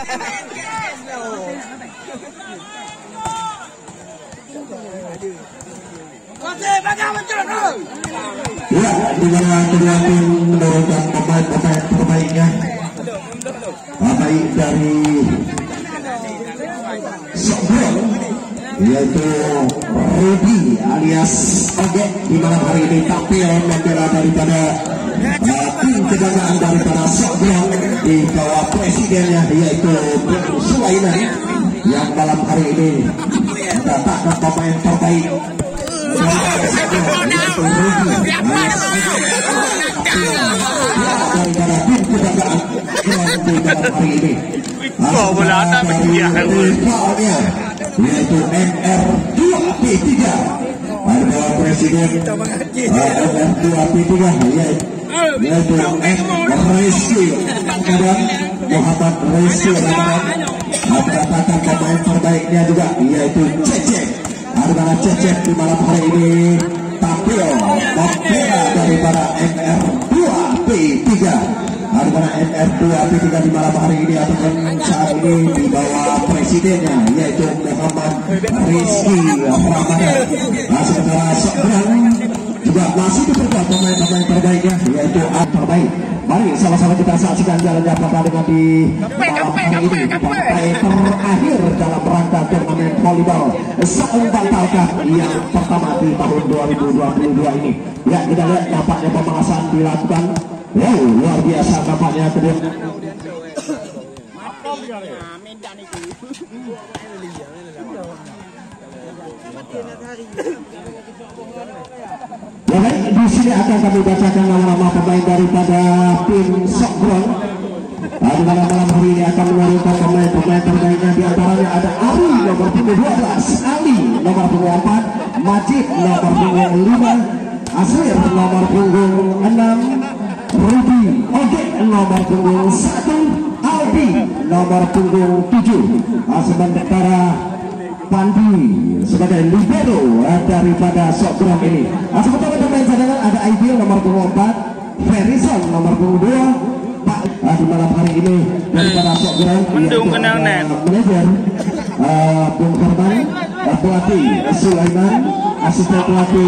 Ya, di mana kedua tim menurunkan pemain-pemain terbaiknya. Baik dari Sobrong, yaitu Rudy alias Oge, di malam hari ini tampil membela daripada tim kejagaan daripada Sobrong di bawah presidennya yaitu Bung Sulaiman yang malam hari ini mendatangkan pemain terbaik. Daripada tim kejagaan di malam hari ini. Yaitu MR2P3 adalah presiden MR2P3 yaitu M. Rizky dan Muhammad Rizky mendapatkan pemain terbaiknya juga yaitu Cecep. Adalah Cecep di malam hari ini tampil membela daripada MR2P3. Adalah MR2P3 di malam hari ini ataupun saat ini di bawah presidennya yaitu Muhammad Rizky Ramadan. Sementara Sobrang juga masih diperkuat pemain-pemain terbaiknya yaitu terbaik. Mari sama-sama kita saksikan jalannya pertandingan di malam hari ini. Partai terakhir dalam rangka turnamen volleyball Saung Bantalkah yang pertama di tahun 2022 ini. Ya, kita lihat nampaknya pemanasan dilakukan. Wow, luar biasa nampaknya kedua. Ya baik, di sini akan kami bacakan nama-nama pemain daripada tim Sobrong. Di malam hari ini akan menurunkan pemain-pemain terbaiknya. Di antaranya ada Ali nomor punggung 12, Ali nomor punggung 4, Majid nomor punggung 5, Aslir nomor punggung 6, Rudy Oge nomor punggung 1, Albi nomor punggung 7. Sementara Pandi sebagai libero daripada Sobrong ini. Sementara pemain cadangan ada Aidil nomor punggung 4, Ferison nomor punggung 2. Pak di malam hari ini daripada Sobrong manajer Bung Korban, pelatih Sulaiman, asisten pelatih